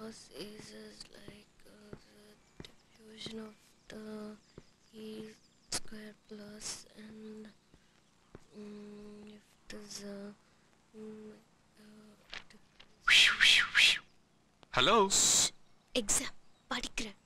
cos is like the diffusion of the E square plus and if there's a hello exam படிக்கிறேன்.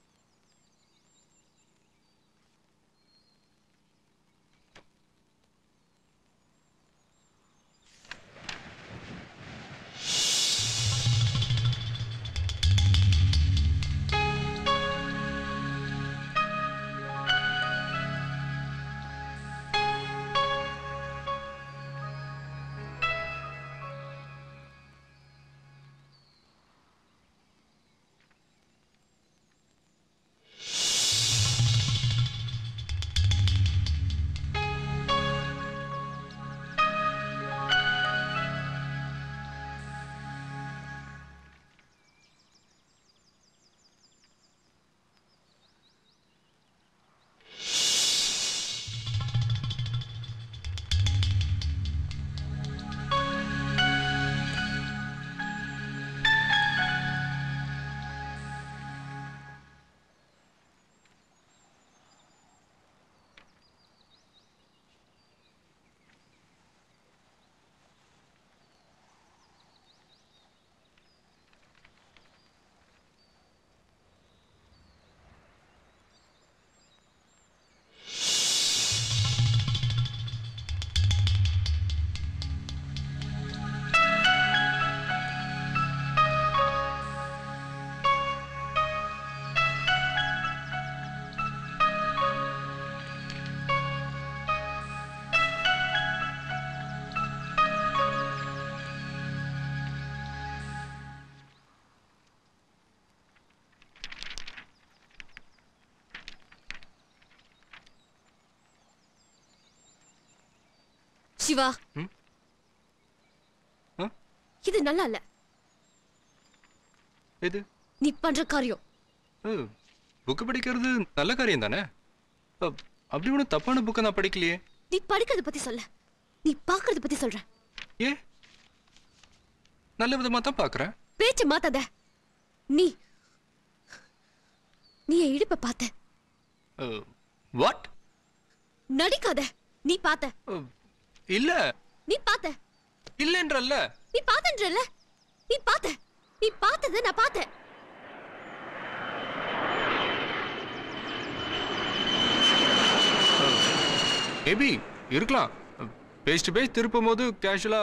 சிவா, இது நல்லா இல்ல. எது நீ பண்ற காரியம்? புக் படிக்கிறது நல்ல காரியம் தானே. அப்படி ஒன்றும் தப்பான புக்கை நான் படிக்கலையே. நீ படிக்கிறத பத்தி சொல்ல, நீ பாக்குறத பத்தி சொல்ற. ஏ நல்ல விதமா தான் பாக்குறேன். பேச்சு மாத்தாத. நீ என் இடுப்ப பார்த்த. வாட்? நடிக்காத. நீ பார்த்த. இல்ல. நீ பார்த்த. இல்லன்றல்ல. நீ பார்த்தன்றல்ல. நீ பார்த்த. நீ பார்த்தத நான் பார்த்தேன். மேபி இருக்கலாம். பேஸ்ட் பேஸ்ட் திருப்பும் போது கேஷுவலா.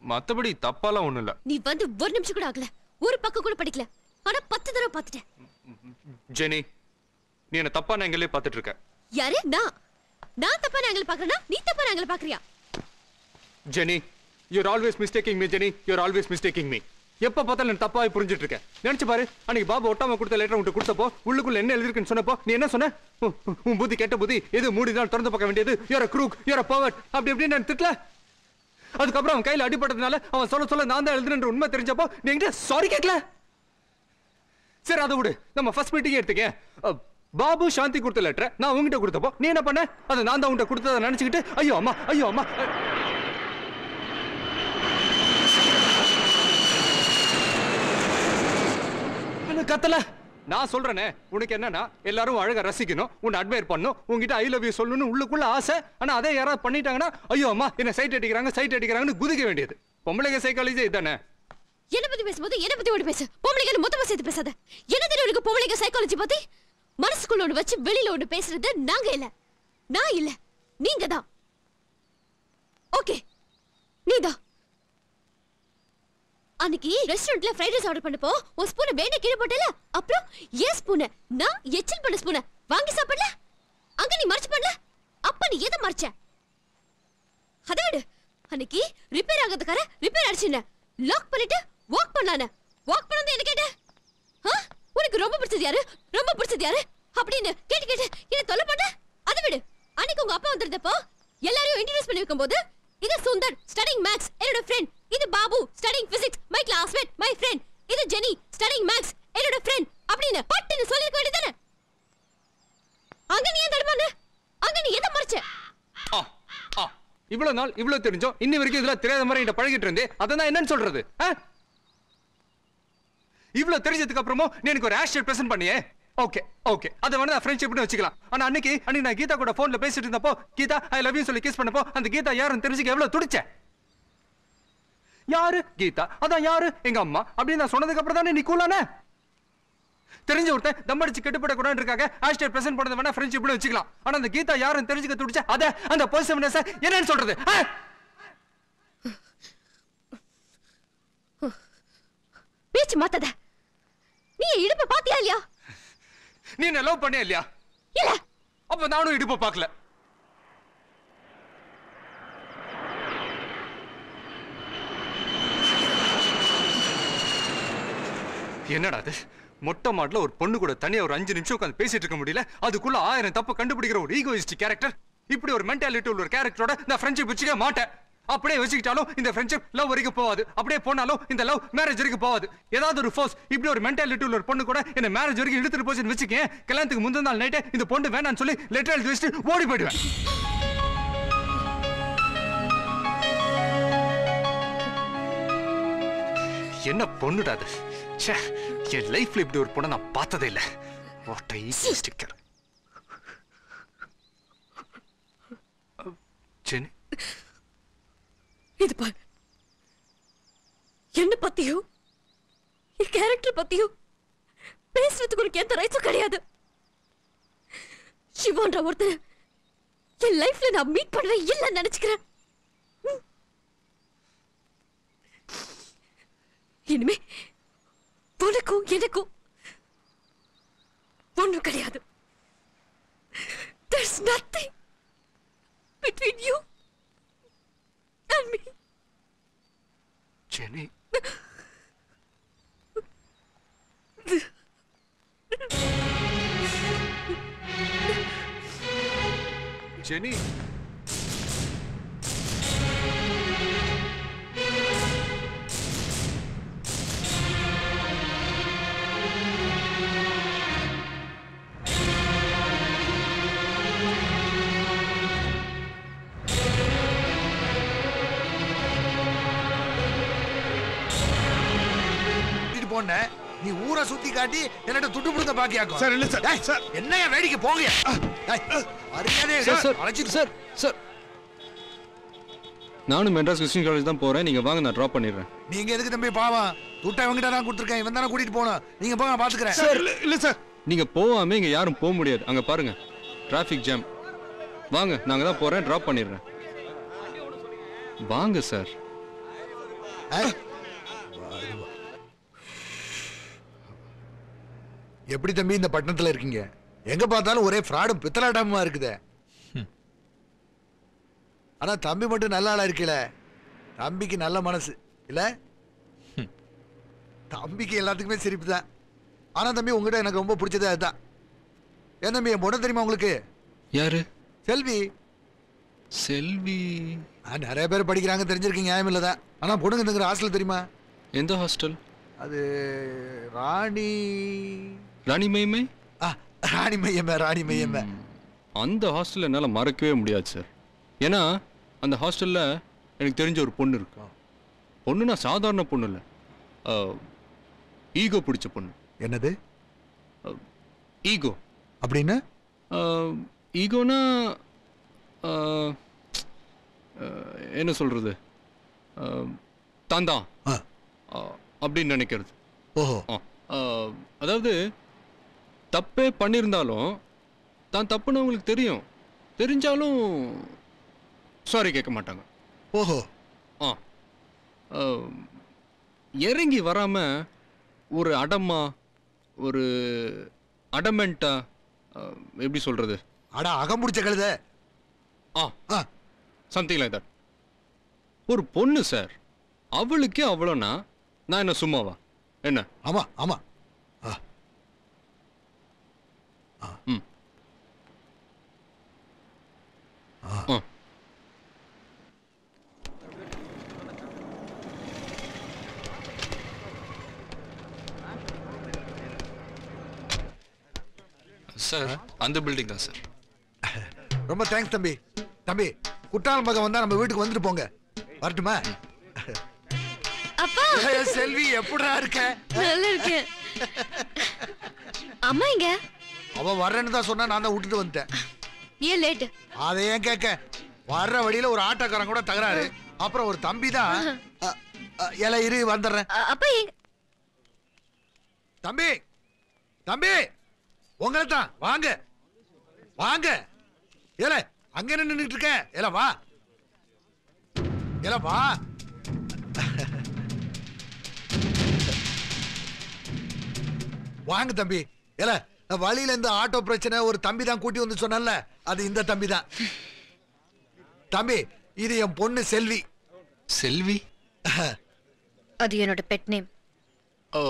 மத்தபடி தப்பாலாம் ஒண்ணும் இல்ல. நீ வந்து ஒரு நிமிஷம் கூட ஆகல. ஒரு பக்கம் கூட படிக்கல. ஆனா 10 தடவை பார்த்துட்டேன். ஜெனி, நீ என்ன தப்பான ஆங்கிள்லயே பார்த்துட்டு இருக்க. யாரு? நான் தப்பான ஆங்கிள் பார்க்கறேனா நீ தப்பான ஆங்கிள் பார்க்கறியா? Jenny, you're always mistaking me. Jenny, you're always mistaking me. எப்ப பார்த்தாலும் நான் தப்பாவே புரிஞ்சிட்டு இருக்கேன். நினைச்சு பாரு, அன்னைக்கு பாபு ஒட்டாம கொடுத்த லெட்டர் உன்கிட்ட கொடுத்தப்போ உள்ளுக்குள்ள என்ன எழுதிருக்குன்னு சொன்னப்போ நீ என்ன சொன்ன? உன் புத்தி கெட்ட புத்தி, எது மூடினால் திறந்து பார்க்க வேண்டியது, you're a crook, you're a pervert அப்படி இப்படின்னு நான் திட்டல. அதுக்கப்புறம் அவன் கையில அடிபட்டதுனால அவன் சொல்ல நான் தான் எழுதுறேன்ற உண்மை தெரிஞ்சப்போ நீ என்கிட்ட சாரி கேட்கல. சரி அதை விடு, நம்ம ஃபர்ஸ்ட் மீட்டிங் எடுத்துக்க. பாபு சாந்தி கொடுத்த லெட்டரை நான் உங்ககிட்ட கொடுத்தப்போ நீ என்ன பண்ண? அதை நான் தான் உங்ககிட்ட கொடுத்ததை நினைச்சுக்கிட்டு ஐயோ அம்மா கத்தல. நான் சொல்றேனே, உனக்கு என்னன்னா எல்லாரும் அழகா ரசிக்கணும், உன்னை அட்மையர் பண்ணணும், உங்ககிட்ட ஐ லவ் யூ சொல்லணும்னு உள்ளுக்குள்ள ஆசை. ஆனா அதே யாராவது பண்ணிட்டாங்கன்னா ஐயோ அம்மா என்ன சைட் அடிக்கிறாங்கன்னு குதிக்க வேண்டியது. பொம்பளைங்க சைக்காலஜி இதானே. என்ன பத்தி பேசும்போது என்ன பத்தி ஓடி பேசு. பொம்பளைங்க மொத்தமா சேர்த்து பேசாத. என்ன தெரியும் உனக்கு பொம்பளைங்க சைக்காலஜி பத்தி? மனசுக்குள்ள ஒன்று வச்சு வெளியில ஒன்று பேசுறது நாங்க இல்ல, நான் இல்ல, நீங்க தான். ஓகே, நீதான். அன்னைக்கு ரெஸ்டாரண்ட்ல ஃப்ரைட் ரைஸ் ஆர்டர் பண்ணப்போ ஒரு ஸ்பூனை வேணே கீழே போட்டல. அப்புறம் ஏன் ஸ்பூனை நான் எச்சில் பண்ண ஸ்பூனை வாங்கி சாப்பிடல. அங்க நீ மறைச்சு பண்ணல. அப்ப நீ எதை மறைச்ச? அதை விடு. அன்னைக்கு ரிப்பேர் ஆகிறதுக்கார ரிப்பேர் அடிச்சுன லாக் பண்ணிட்டு வாக் பண்ணானே. வாக் பண்ணது என்ன கேட்ட? உனக்கு ரொம்ப பிடிச்சது யாரு அப்படின்னு கேட்டு என்ன தொல்லை பண்ண. அதை விடு. அன்னைக்கு உங்க அப்பா வந்திருந்தப்போ எல்லாரையும் இன்ட்ரோடியூஸ் பண்ணி வைக்கும்போது இது சுந்தர் ஸ்டடிங் மேக்ஸ் என்னோட ஃப்ரெண்ட், இது Babu studying physics my classmate my friend, இது ஜெனி ஸ்டடிங் மேக்ஸ் என்னோட ஃப்ரெண்ட் அப்படின்னு பட்டுன்னு சொல்லிருக்க வேண்டியதானே. அங்க நீ ஏன் தடுமாறு? அங்க நீ எதை மறைச்ச? இவ்வளவு நாள் இவ்வளவு தெரிஞ்சோம் இன்னி வரைக்கும் இதெல்லாம் தெரியாத மாதிரி என்கிட்ட பழகிட்டு இருந்தே. அதான் என்னன்னு சொல்றது? இவ்வளவு தெரிஞ்சதுக்கு அப்புறமும் நீ எனக்கு ஒரு ஆஷ் பிரசன்ட் பண்ணியே. ஓகே ஓகே, அதை வந்து ஃப்ரெண்ட்ஷிப்னு வச்சுக்கலாம். ஆனா அன்னைக்கு நான் கீதா கூட போன்ல பேசிட்டு இருந்தப்போ கீதா ஐ லவ் யூ சொல்லி கிஸ் பண்ணப்போ அந்த கீதா யாருன்னு தெரிஞ்சுக்க எவ்வளவு துடிச்ச. யாரு கீதா? அதான் யாரு எங்க அம்மா அப்படின்னு நான் சொன்னதுக்கு அப்புறம் தானே நீ கூலான. தெரிஞ்ச ஒருத்தன் தம்மடிச்சு கெட்டுப்பட கூடாதுக்காக ஹேஷ்டேக் பிரசன்ட் பண்ணது வேணா ஃப்ரெண்ட்ஷிப்னு வச்சுக்கலாம். ஆனா அந்த கீதா யாருன்னு தெரிஞ்சுக்க துடிச்ச அத அந்த பொசிட்டிவ்னஸ் என்னன்னு சொல்றது? பேச்சு மாத்தாத. நீ இடுப்ப பாத்தியா இல்லையா? நீ என்ன லவ் பண்ணியா இல்லையா? இல்ல. அப்ப நானும் இடுப்ப பார்க்கல. என்னடா அது? மொட்டை மாடல ஒரு பொண்ணு கூட தனியா ஒரு 5 நிமிஷம் உட்கார்ந்து பேசிட்டு இருக்க முடியல, அதுக்குள்ள 1000 தப்பு கண்டுபிடிக்கிற ஒரு ஈகோயிஸ்டிக் கேரக்டர். இப்படி ஒரு மென்டாலிட்டி உள்ள ஒரு கேரக்டரோட நான் ஃப்ரெண்ட்ஷிப் வச்சுக்க மாட்டேன். அப்படியே வச்சுக்கிட்டாலும் இந்த ஃப்ரெண்ட்ஷிப் லவ் வரைக்கும் போகாது. அப்படியே போனாலும் இந்த லவ் மேரேஜ் வரைக்கும் போகாது. ஏதாவது ஒரு ஃபோர்ஸ் இப்படி ஒரு மென்டாலிட்டி உள்ள ஒரு பொண்ணு கூட என்ன மேரேஜ் வரைக்கும் இழுத்துட்டு போச்சுன்னு வச்சுக்கேன், கல்யாணத்துக்கு முந்தின நாள் நைட்டே இந்த பொண்ணு வேணான்னு சொல்லி லெட்டர் எழுதி வச்சுட்டு ஓடி போயிடுவேன். என்ன பொண்ணுடா அது? என் லைஃப்ல இப்படி ஒரு பொண்ணை நான் பார்த்ததே இல்லை. What a egoistic girl. Jenny, இது பாரு, என்ன பத்தியோ என் கேரக்டர் பத்தியோ பேசுறதுக்கு உனக்கு எந்த ரைட்ஸும் கிடையாது. சிவான்ற ஒருத்தர் என் லைஃப்ல நான் மீட் பண்ணவே இல்லைன்னு நினைச்சுக்கிறேன். இனிமே உனக்கும் எனக்கும் ஒண்ணும் கிடையாது. There's nothing between you and me. Jenny, Jenny, நீ ஊரை சுத்தி காட்டி என்னட்ட துட்டு புடுங்க பாக்கியாக்கும். சார் இல்ல சார். சார் என்னைய வேடிக்கை போங்க. சார் நானும் மெட்ராஸ் கிறிஸ்டியன் காலேஜ் தான் போறேன். நீங்க வாங்க, நான் டிராப் பண்ணிடுறேன். நீங்க எதுக்கு தம்பி பாவம்? துட்டை இவங்கிட்ட தான் கொடுத்துருக்கேன். இவன் தானே கூட்டிட்டு போகணும். நீங்க போங்க, நான் பாத்துக்கிறேன். சார் இல்ல சார். நீங்க போகாம இங்க யாரும் போக முடியாது. அங்க பாருங்க, டிராபிக் ஜாம். வாங்க, நாங்க தான் போறேன், டிராப் பண்ணிடுறேன். வாங்க சார். எப்படி தம்பி இந்த பட்டணத்துல இருக்கீங்க? எங்க பார்த்தாலும் ஒரே ஃப்ராடும் பித்தலாட்டமா இருக்குதே. ஆனா தம்பி மட்டும் நல்ல ஆளா இருக்கல. தம்பிக்கு நல்ல மனசு இல்ல? தம்பிக்கு எல்லாத்துக்குமே சிரிப்பு தான். ஆனா தம்பி உங்ககிட்ட எனக்கு ரொம்ப பிடிச்சது அதுதான். ஏன் தம்பி என் பொண்ணு தெரியுமா உங்களுக்கு? யாரு? செல்வி. செல்வி நிறைய பேர் படிக்கிறாங்க, தெரிஞ்சிருக்கீங்க, நியாயம் இல்லதான். ஆனா பொண்ணுங்க தங்குற ஹாஸ்டல் தெரியுமா? எந்த ஹாஸ்டல்? அது ராணி ராணிமயமே. ராணிமயமே, ராணிமயமே. அந்த ஹாஸ்டல் என்னால மறக்கவே முடியாது சார். ஏன்னா அந்த ஹாஸ்டல்ல எனக்கு தெரிஞ்ச ஒரு பொண்ணு இருக்கு. பொண்ணுனா சாதாரண பொண்ணு இல்லை, ஈகோ பிடிச்ச பொண்ணு. என்னது ஈகோ? அப்படின்னா ஈகோனா என்ன சொல்றது, தாந்தான் அப்படின்னு நினைக்கிறது. ஓஹோ. அதாவது தப்பே பண்ணியிருந்தாலும் தான் தப்புன்னு அவங்களுக்கு தெரியும், தெரிஞ்சாலும் சாரி கேட்க மாட்டாங்க. ஓஹோ. இறங்கி வராம ஒரு அடமா, ஒரு அடமெண்டா, எப்படி சொல்றது, அகம் பிடிச்ச கழுத. Something like that. ஒரு பொண்ணு சார், அவளுக்கே அவ்வளோனா நான் என்ன சும்மாவா என்ன? ஆமா ஆமா. சார் அந்த பில்டிங் தான் சார். ரொம்ப தேங்க்ஸ் தம்பி. தம்பி குற்றாலம் பக்கம் வந்தா நம்ம வீட்டுக்கு வந்துட்டு போங்க. வரட்டுமா? அப்பா செல்வி எப்படிடா இருக்க? நல்லா இருக்கேன். அம்மா எங்க? அவ வர்றேன்னு தான் சொன்னா, நான் தான் விட்டுட்டு வந்துட்டேன். ஏன் லேட்? அதை ஏன் கேட்க? வர்ற வழியில ஒரு ஆட்டோக்காரன் கூட தகராறு. அப்புறம் ஒரு தம்பி தான் இல இரு வந்துடுறேன். அப்பா எங்க? தம்பி தம்பி உங்களை தான் வாங்க வாங்க. ஏல அங்க நின்னுட்டு இருக்க. ஏல வா. ஏல வா. வாங்க தம்பி. ஏல வழியில இந்த ஆட்டோ பிரச்சனை ஒரு தம்பி தான் கூட்டி வந்து சொன்னல, அது இந்த தம்பி தான். தம்பி இது என் பொண்ணு செல்வி. செல்வி? அது என்னோட பெட் நேம். ஓ,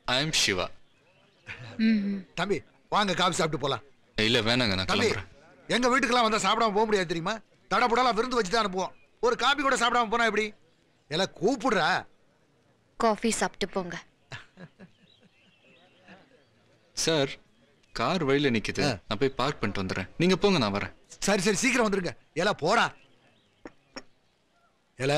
ஐ அம் சிவா. தம்பி வாங்க காபி சாப்பிட்டு போலாம். இல்ல வேணாங்க, நான் தம்பி கிளம்புறேன். எங்க வீட்டுக்கெல்லாம் வந்தா சாப்பிடாம போக முடியாது தெரியுமா? தடபுடலாம் விருந்து வச்சு தான் அனுப்புவோம். ஒரு காபி கூட சாப்பிடாம போனா எப்படி? எல்லாம் கூப்பிடுறா. காஃபி சாப்பிட்டு போங்க. சார், கார் வழியில நிக்குது, நான் போய் பார்க் பண்ணிட்டு வந்துடுறேன். நீங்க போங்க, நான் வரேன். சரி சரி சீக்கிரம் வந்துருங்க. எல்லாம் போடா. ஏல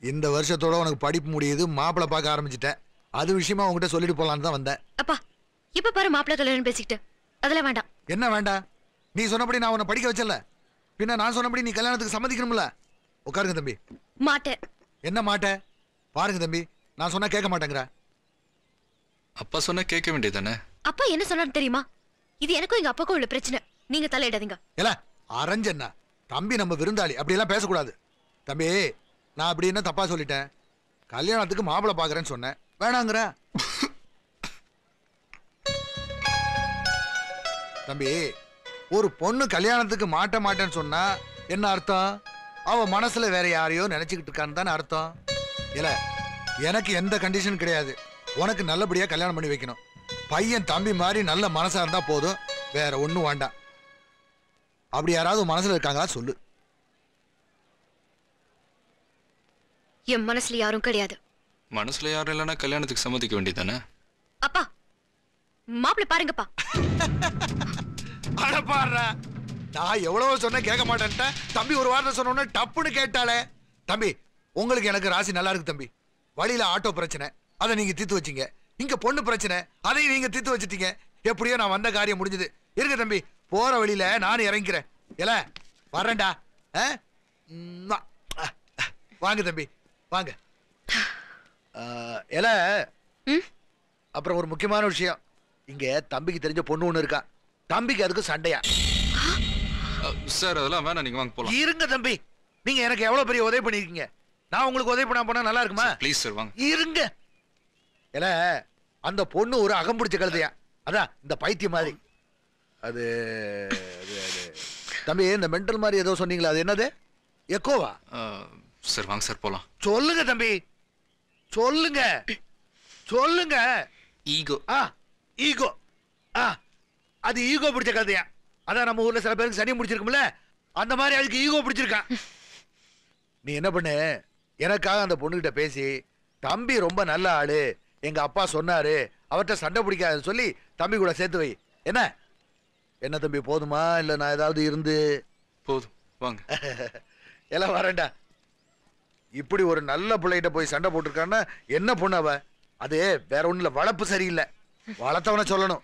இந்த வருஷத்தோட உனக்கு படிப்பு முடியுது, மாப்பிள்ளை பார்க்க ஆரம்பிச்சிட்டேன். அது விஷயமா உங்ககிட்ட சொல்லிட்டு போலான்னு தான் வந்தேன். அப்பா இப்ப பாரு மாப்பிள்ளை கல்யாணம் பேசிக்கிட்டு. அதெல்லாம் வேண்டாம். என்ன வேண்டாம்? நீ சொன்னபடி நான் உன்னை படிக்க வச்சல, பின்ன நான் சொன்னபடி நீ கல்யாணத்துக்கு சம்மதிக்கணும்ல. உட்காருங்க தம்பி. மாட்டேன். என்ன மாட்டேன்? பாருங்க தம்பி, நான் சொன்னா கேட்க மாட்டேங்கிற. அப்பா சொன்னா கேட்க வேண்டியதானே? அப்பா என்ன சொன்னாரு தெரியுமா? இது எனக்கும் எங்க அப்பாக்கும் உள்ள பிரச்சனை, நீங்க தலையிடாதீங்க. ஏல அரஞ்சன்னா தம்பி நம்ம விருந்தாளி, அப்படி எல்லாம் பேசக்கூடாது. தம்பி நான் அப்படி என்ன தப்பா சொல்லிட்டேன்? கல்யாணத்துக்கு மாப்பிள்ளை பாக்குறேன்னு சொன்னேன், வேணாங்கிற. தம்பி ஒரு பொண்ணு கல்யாணத்துக்கு மாட்ட மாட்டேன்னு சொன்னா என்ன அர்த்தம்? அவ மனசுல வேற யாரையோ நினைச்சுக்கிட்டு இருக்கான்னு தானே அர்த்தம். இல்ல எனக்கு எந்த கண்டிஷன் கிடையாது. உனக்கு நல்லபடியா கல்யாணம் பண்ணி வைக்கணும். பையன் தம்பி மாதிரி நல்ல மனசா இருந்தா போதும், வேற ஒண்ணும் வேண்டாம். அப்படி யாராவது மனசுல இருக்காங்களா சொல்லு. என் மனசுல யாரும் கிடையாது. மனசுல யாரும் இல்லைன்னா கல்யாணத்துக்கு சம்மதிக்க வேண்டியதானே? அப்பா மாப்பிள்ளை பாருங்கப்பா. அட பாருடா, நான் எவ்வளவு சொன்ன கேட்க மாட்டேன்ட்ட. தம்பி ஒரு வார்த்தை சொன்ன டப்புன்னு கேட்டாலே. தம்பி உங்களுக்கு எனக்கு ராசி நல்லா இருக்கு தம்பி. வழியில ஆட்டோ பிரச்சனை, அதை நீங்க தீர்த்து வச்சீங்க. இங்க பொண்ணு பிரச்சனை, அதையும் நீங்க தீர்த்து வச்சிட்டீங்க. எப்படியோ நான் வந்த காரியம் முடிஞ்சது. இருங்க தம்பி, போற வழியில நானும் இறங்கிக்கிறேன். ஏல வரேன்டா. வாங்க தம்பி வாங்க. ஏல அப்புறம் ஒரு முக்கியமான விஷயம், இங்க தம்பிக்கு தெரிஞ்ச பொண்ணு ஒண்ணு இருக்கா. தம்பிக்கு அதுக்கு சண்டையா? சார் அதெல்லாம் வேணாம், நீங்க வாங்க போலாம். இருங்க தம்பி, நீங்க எனக்கு எவ்வளவு பெரிய உதவி பண்ணிருக்கீங்க. நான் உங்களுக்கு உதவி பண்ண போனா நல்லா இருக்குமா? ப்ளீஸ் சார் வாங்க. இருங்க. ஏல அந்த பொண்ணு ஒரு அகம்பிடிச்ச கழுதையா, அதான் இந்த பைத்தியம் மாதிரி. அது தம்பி இந்த மென்டல் மாதிரி ஏதோ சொன்னீங்களா, அது என்னது? எக்கோவா? சார் வாங்க சார் போலாம். சொல்லுங்க தம்பி சொல்லுங்க சொல்லுங்க. ஈகோ. ஈகோ. அது ஈகோ பிடிச்ச கதையா. அதான் நம்ம ஊர்ல சில பேருக்கு சனி முடிச்சிருக்கும்ல, அந்த மாதிரி அதுக்கு ஈகோ பிடிச்சிருக்கான். நீ என்ன பண்ணு, எனக்காக அந்த பொண்ணுகிட்ட பேசி, தம்பி ரொம்ப நல்ல ஆளு, எங்க அப்பா சொன்னாரு, அவர்கிட்ட சண்டை பிடிக்காதுன்னு சொல்லி தம்பி கூட சேர்த்து வை. என்ன என்ன தம்பி, போதுமா இல்ல நான் ஏதாவது இருந்து? போதும் வாங்க. எல்லாம் வரேன்டா. இப்படி ஒரு நல்ல பிள்ளைகிட்ட போய் சண்டை போட்டிருக்கான்னா என்ன பொண்ணு அவ? அது வேற ஒண்ணும் இல்ல, வளர்ப்பு சரியில்லை. வளர்த்தவன சொல்லணும்.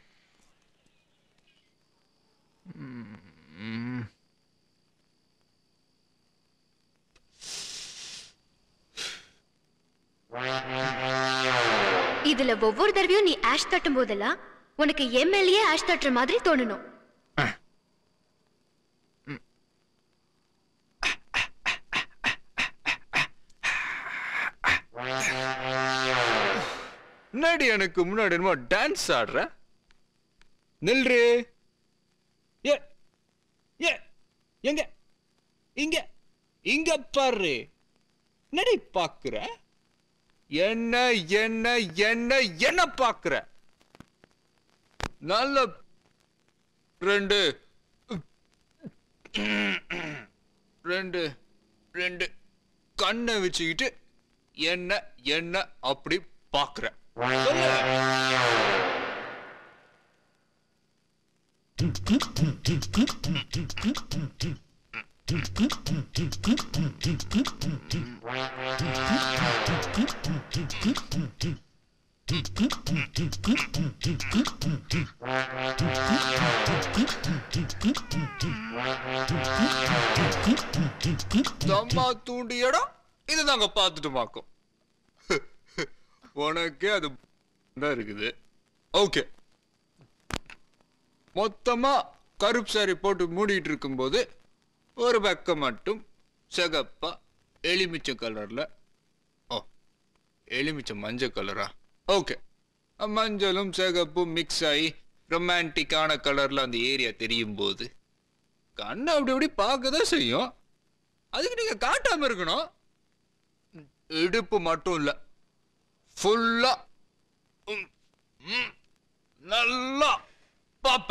இதுல ஒவ்வொரு தடவையும் நீ ஆஷ் தட்டும் போதெல்லாம் உனக்கு எம்எல்ஏ ஆஷ் தட்டுற மாதிரி தோணணும். முன்னாடி எனக்கு முன்னாடி என்னமோ டான்ஸ் ஆடுற. நில்று. ஏ ஏ எங்க இங்க இங்க பாரு. நடி பாக்குற என்ன என்ன என்ன என்ன பாக்குற? நல்ல ரெண்டு ரெண்டு ரெண்டு கண்ணை வச்சுக்கிட்டு என்ன என்ன அப்படி பாக்குற? தம்மா தூண்டி இடம் இது நாங்க பார்த்துட்டு மாக்கோம். உனக்கே அது இருக்குது. ஓகே, மொத்தமா கருப்பு சாரி போட்டு மூடிட்டு இருக்கும்போது ஒரு பக்கம் மட்டும் சிகப்பா எலுமிச்சை கலர்ல, ஓ எலுமிச்சை மஞ்சள் கலரா, ஓகே, மஞ்சளும் சிகப்பும் மிக்ஸ் ஆகி ரொமான்டிக்கான கலர்ல அந்த ஏரியா தெரியும் போது கண்ணை அப்படி அப்படி பார்க்கதான் செய்யும். அதுக்கு நீங்க காட்டாம இருக்கணும். இடுப்பு மட்டும் இல்ல, ஃபுல்லா நல்லா பாப்ப.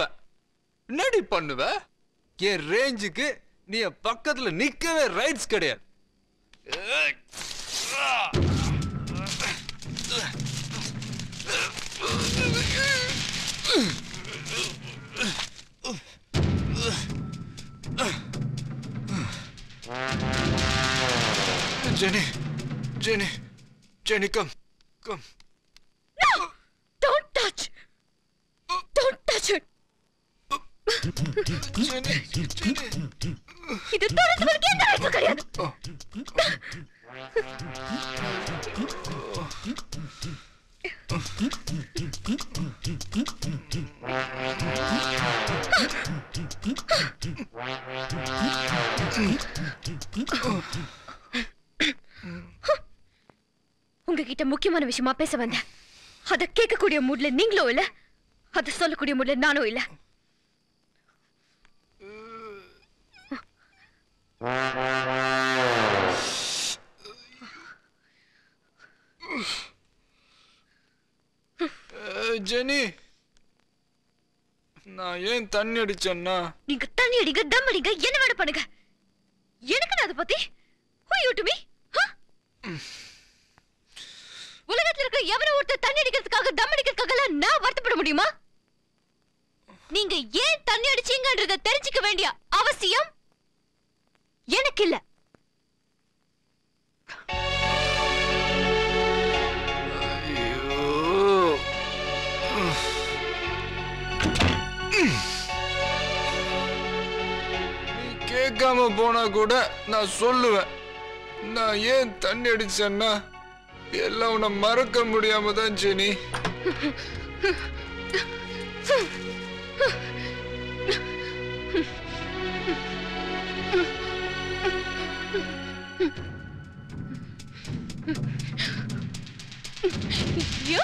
என்னடி பண்ணுவ? என் ரேஞ்சுக்கு நீ பக்கத்துல நிக்கவே ரைட்ஸ் கிடையாது. Jenny, Jenny, Jenny, come, come. No! Don't touch! Don't touch it! Jenny, Jenny. இது தரத்துக்கு எந்த ரைட்ஸும் கிடையாது. உங்ககிட்ட முக்கியமான விஷயமா பேச வந்தேன். அத கேட்கக்கூடிய மூட்ல நீங்களும் இல்ல, அத சொல்லக்கூடிய மூட்ல நானும் இல்ல. ஜெனி, நான் ஏன் தண்ணி அடிச்சேன்னா? நீங்க தண்ணி அடிங்க, தம் அடிங்க, என்ன வேணா பண்ணுங்க. எனக்கு நான் அதை பத்தி who you to me? உலகத்துல இருக்க எவரோ ஒருத்தர் தண்ணி அடிக்கிறதுக்காக தம் அடிக்கிறதுக்காக நான் வருத்தப்பட முடியுமா? நீங்க ஏன் தண்ணி அடிச்சீங்கன்றத தெரிஞ்சுக்க வேண்டிய அவசியம் எனக்கு இல்ல. கேட்காம போனா கூட நான் சொல்லுவேன். நான் ஏன் தண்ணி அடிச்சேன்னா எல்லாம் உன்னை மறக்க முடியாம தான் ஜெனி. You